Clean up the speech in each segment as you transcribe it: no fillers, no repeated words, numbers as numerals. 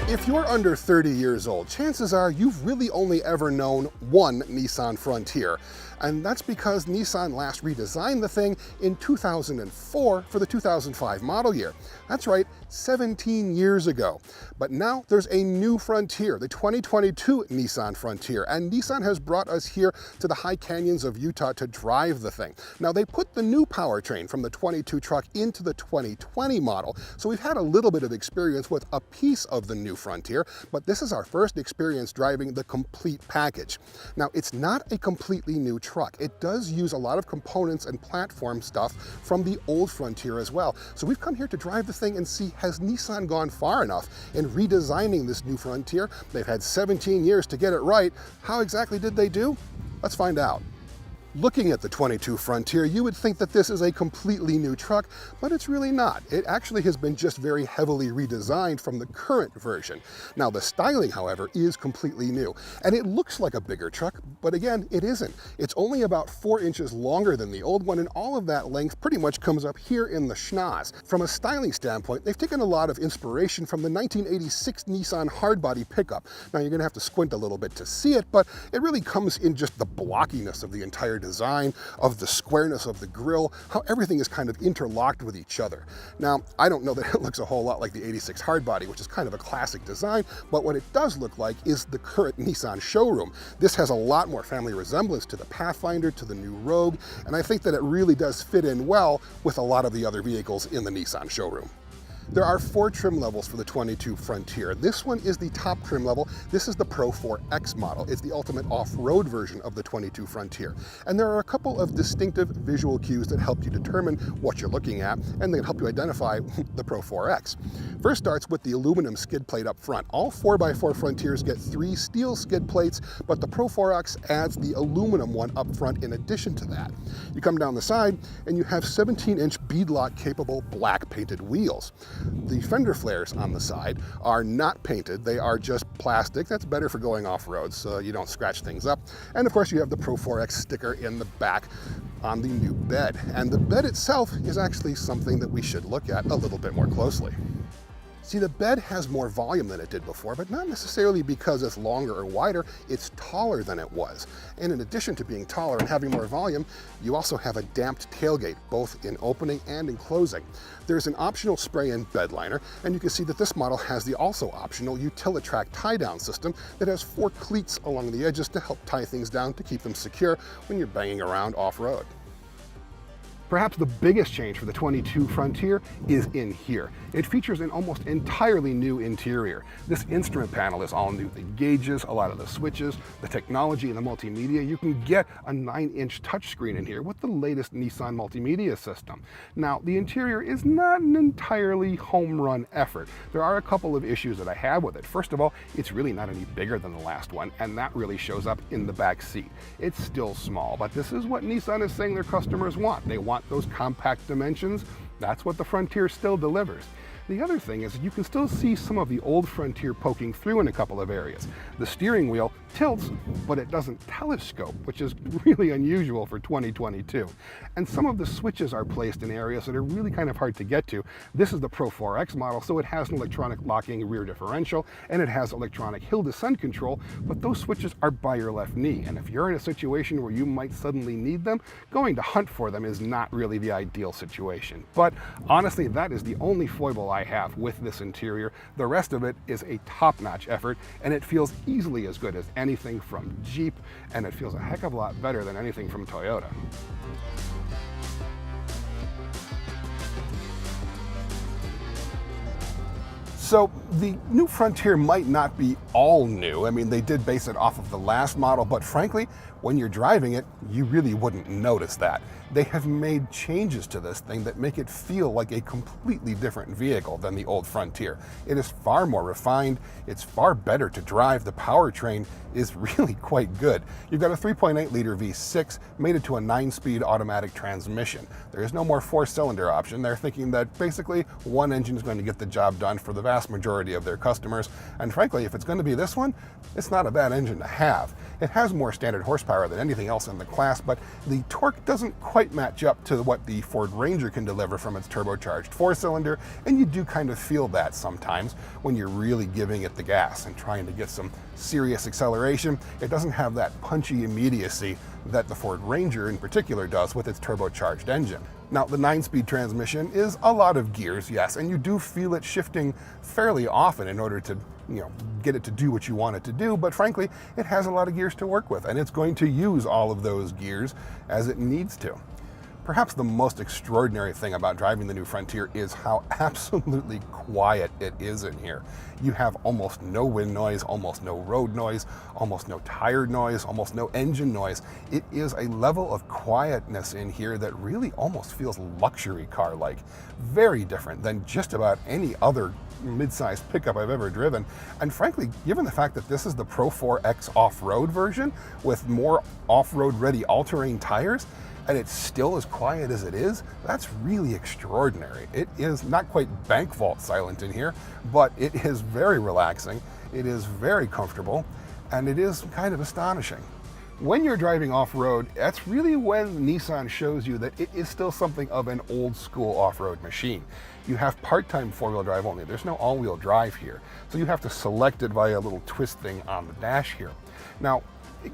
If you're under 30 years old, chances are you've really only ever known one Nissan Frontier. And that's because Nissan last redesigned the thing in 2004 for the 2005 model year. That's right, 17 years ago. But now there's a new Frontier, the 2022 Nissan Frontier, and Nissan has brought us here to the high canyons of Utah to drive the thing. Now they put the new powertrain from the 22 truck into the 2020 model, so we've had a little bit of experience with a piece of the new Frontier, but this is our first experience driving the complete package. Now it's not a completely new truck. It does use a lot of components and platform stuff from the old Frontier as well. So we've come here to drive the thing and see, has Nissan gone far enough in redesigning this new Frontier? They've had 17 years to get it right. How exactly did they do? Let's find out. Looking at the 22 Frontier, you would think that this is a completely new truck, but it's really not. It actually has been just very heavily redesigned from the current version. Now the styling, however, is completely new, and it looks like a bigger truck, but again, it isn't. It's only about 4 inches longer than the old one, and all of that length pretty much comes up here in the schnoz. From a styling standpoint, they've taken a lot of inspiration from the 1986 Nissan hardbody pickup. Now you're gonna have to squint a little bit to see it, but it really comes in just the blockiness of the entire design, of the squareness of the grille, how everything is kind of interlocked with each other. Now, I don't know that it looks a whole lot like the 86 hardbody, which is kind of a classic design, but what it does look like is the current Nissan showroom. This has a lot more family resemblance to the Pathfinder, to the new Rogue, and I think that it really does fit in well with a lot of the other vehicles in the Nissan showroom. There are 4 trim levels for the 22 Frontier. This one is the top trim level. This is the Pro 4X model. It's the ultimate off-road version of the 22 Frontier. And there are a couple of distinctive visual cues that help you determine what you're looking at, and they help you identify the Pro 4X. First starts with the aluminum skid plate up front. All 4x4 Frontiers get 3 steel skid plates, but the Pro 4X adds the aluminum one up front in addition to that. You come down the side, and you have 17-inch beadlock capable black painted wheels. The fender flares on the side are not painted, they are just plastic. That's better for going off-road so you don't scratch things up. And of course you have the Pro 4X sticker in the back on the new bed. And the bed itself is actually something that we should look at a little bit more closely. See, the bed has more volume than it did before, but not necessarily because it's longer or wider, it's taller than it was. And in addition to being taller and having more volume, you also have a damped tailgate, both in opening and in closing. There's an optional spray-in bed liner, and you can see that this model has the also optional Utilitrack tie-down system that has 4 cleats along the edges to help tie things down to keep them secure when you're banging around off-road. Perhaps the biggest change for the 22 Frontier is in here. It features an almost entirely new interior. This instrument panel is all new. The gauges, a lot of the switches, the technology and the multimedia. You can get a 9-inch touchscreen in here with the latest Nissan multimedia system. Now, the interior is not an entirely home run effort. There are a couple of issues that I have with it. First of all, it's really not any bigger than the last one, and that really shows up in the back seat. It's still small, but this is what Nissan is saying their customers want. They want those compact dimensions. That's what the Frontier still delivers. The other thing is that you can still see some of the old Frontier poking through in a couple of areas. The steering wheel tilts, but it doesn't telescope, which is really unusual for 2022. And some of the switches are placed in areas that are really kind of hard to get to. This is the Pro 4X model, so it has an electronic locking rear differential, and it has electronic hill descent control, but those switches are by your left knee. And if you're in a situation where you might suddenly need them, going to hunt for them is not really the ideal situation. But honestly, that is the only foible I have with this interior. The rest of it is a top-notch effort, and it feels easily as good as anything from Jeep, and it feels a heck of a lot better than anything from Toyota. So the new Frontier might not be all new. I mean, they did base it off of the last model, but frankly, when you're driving it, you really wouldn't notice that. They have made changes to this thing that make it feel like a completely different vehicle than the old Frontier. It is far more refined, it's far better to drive, the powertrain is really quite good. You've got a 3.8 liter V6 mated to a 9-speed automatic transmission. There is no more 4-cylinder option. They're thinking that basically one engine is going to get the job done for the vast majority of their customers, and frankly, if it's going to be this one, it's not a bad engine to have. It has more standard horsepower than anything else in the class, but the torque doesn't quite match up to what the Ford Ranger can deliver from its turbocharged 4-cylinder, and you do kind of feel that sometimes when you're really giving it the gas and trying to get some serious acceleration. It doesn't have that punchy immediacy that the Ford Ranger in particular does with its turbocharged engine. Now, the 9-speed transmission is a lot of gears, yes, and you do feel it shifting fairly often in order to, get it to do what you want it to do, but frankly, it has a lot of gears to work with, and it's going to use all of those gears as it needs to. Perhaps the most extraordinary thing about driving the new Frontier is how absolutely quiet it is in here. You have almost no wind noise, almost no road noise, almost no tire noise, almost no engine noise. It is a level of quietness in here that really almost feels luxury car-like. Very different than just about any other mid-sized pickup I've ever driven. And frankly, given the fact that this is the Pro 4X off-road version with more off-road ready all-terrain tires, and it's still as quiet as it is, that's really extraordinary. It is not quite bank vault silent in here, but it is very relaxing, it is very comfortable, and it is kind of astonishing. When you're driving off-road, that's really when Nissan shows you that it is still something of an old school off-road machine. You have part-time four-wheel drive only. There's no all-wheel drive here. So you have to select it via a little twist thing on the dash here. Now,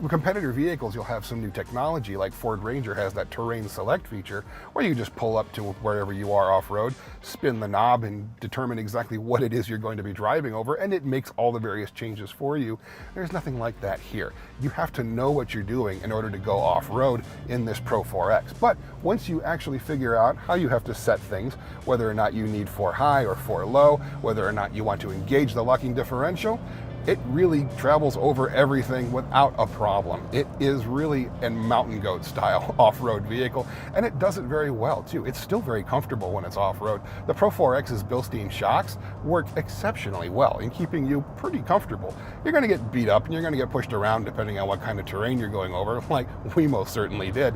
with competitor vehicles, you'll have some new technology, like Ford Ranger has that terrain select feature, where you just pull up to wherever you are off-road, spin the knob, and determine exactly what it is you're going to be driving over, and it makes all the various changes for you. There's nothing like that here. You have to know what you're doing in order to go off-road in this Pro 4X. But once you actually figure out how you have to set things, whether or not you need 4 high or 4 low, whether or not you want to engage the locking differential, it really travels over everything without a problem. It is really a mountain goat style off-road vehicle, and it does it very well too. It's still very comfortable when it's off-road. The Pro 4X's Bilstein shocks work exceptionally well in keeping you pretty comfortable. You're gonna get beat up and you're gonna get pushed around depending on what kind of terrain you're going over, like we most certainly did.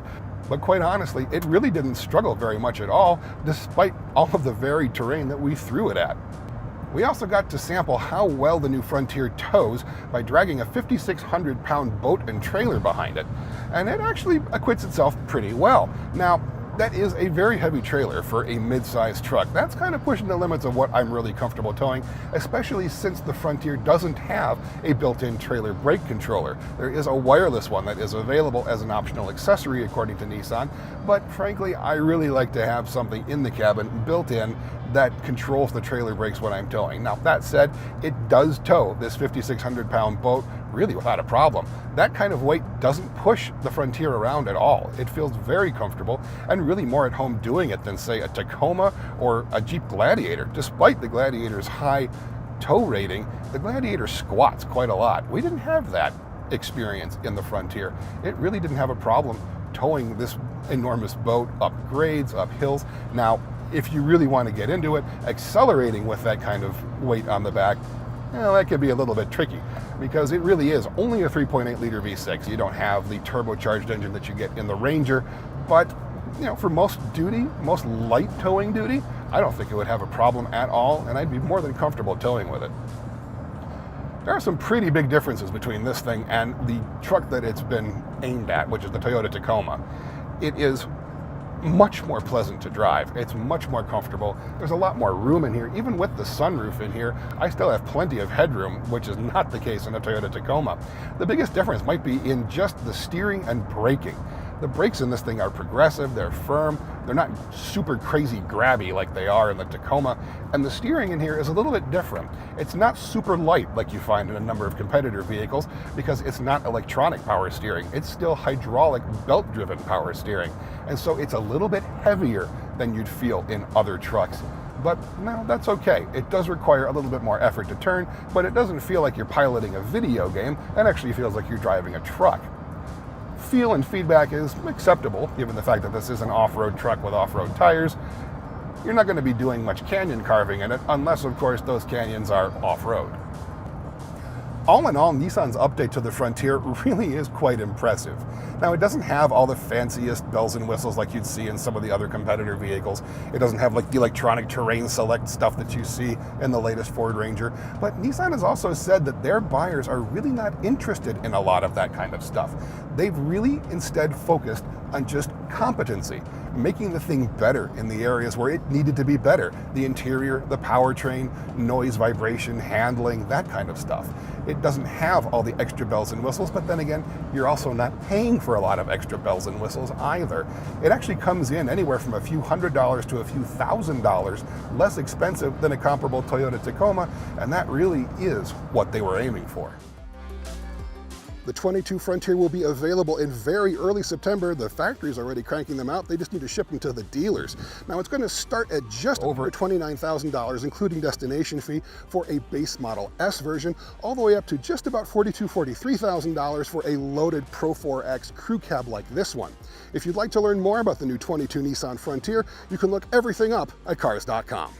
But quite honestly, it really didn't struggle very much at all, despite all of the varied terrain that we threw it at. We also got to sample how well the new Frontier tows by dragging a 5,600-pound boat and trailer behind it, and it actually acquits itself pretty well. Now, that is a very heavy trailer for a mid-sized truck. That's kind of pushing the limits of what I'm really comfortable towing, especially since the Frontier doesn't have a built-in trailer brake controller. There is a wireless one that is available as an optional accessory according to Nissan, but frankly, I really like to have something in the cabin built in that controls the trailer brakes when I'm towing. Now, that said, it does tow this 5,600-pound boat really without a problem. That kind of weight doesn't push the Frontier around at all. It feels very comfortable and really more at home doing it than, say, a Tacoma or a Jeep Gladiator. Despite the Gladiator's high tow rating, the Gladiator squats quite a lot. We didn't have that experience in the Frontier. It really didn't have a problem towing this enormous boat up grades, up hills. Now, if you really want to get into it, accelerating with that kind of weight on the back, that could be a little bit tricky, because it really is only a 3.8 liter V6. You don't have the turbocharged engine that you get in the Ranger, but for most light towing duty, I don't think it would have a problem at all, and I'd be more than comfortable towing with it. There are some pretty big differences between this thing and the truck that it's been aimed at, which is the Toyota Tacoma. It is much more pleasant to drive. It's much more comfortable. There's a lot more room in here. Even with the sunroof in here, I still have plenty of headroom, which is not the case in a Toyota Tacoma. The biggest difference might be in just the steering and braking. The brakes in this thing are progressive, they're firm, they're not super crazy grabby like they are in the Tacoma, and the steering in here is a little bit different. It's not super light like you find in a number of competitor vehicles, because it's not electronic power steering. It's still hydraulic belt-driven power steering, and so it's a little bit heavier than you'd feel in other trucks. But no, that's okay. It does require a little bit more effort to turn, but it doesn't feel like you're piloting a video game. It actually feels like you're driving a truck. Feel and feedback is acceptable, given the fact that this is an off-road truck with off-road tires. You're not going to be doing much canyon carving in it, unless, of course, those canyons are off-road. All in all, Nissan's update to the Frontier really is quite impressive. Now, it doesn't have all the fanciest bells and whistles like you'd see in some of the other competitor vehicles. It doesn't have like the electronic terrain select stuff that you see in the latest Ford Ranger. But Nissan has also said that their buyers are really not interested in a lot of that kind of stuff. They've really instead focused on just competency, making the thing better in the areas where it needed to be better. The interior, the powertrain, noise, vibration, handling, that kind of stuff. It doesn't have all the extra bells and whistles, but then again, you're also not paying for a lot of extra bells and whistles either. It actually comes in anywhere from a few $100s to a few $1,000s less expensive than a comparable Toyota Tacoma, and that really is what they were aiming for. The 22 Frontier will be available in very early September. The factory's already cranking them out. They just need to ship them to the dealers. Now, it's going to start at just over $29,000, including destination fee, for a base model S version, all the way up to just about $42,000, $43,000 for a loaded Pro 4X crew cab like this one. If you'd like to learn more about the new 22 Nissan Frontier, you can look everything up at cars.com.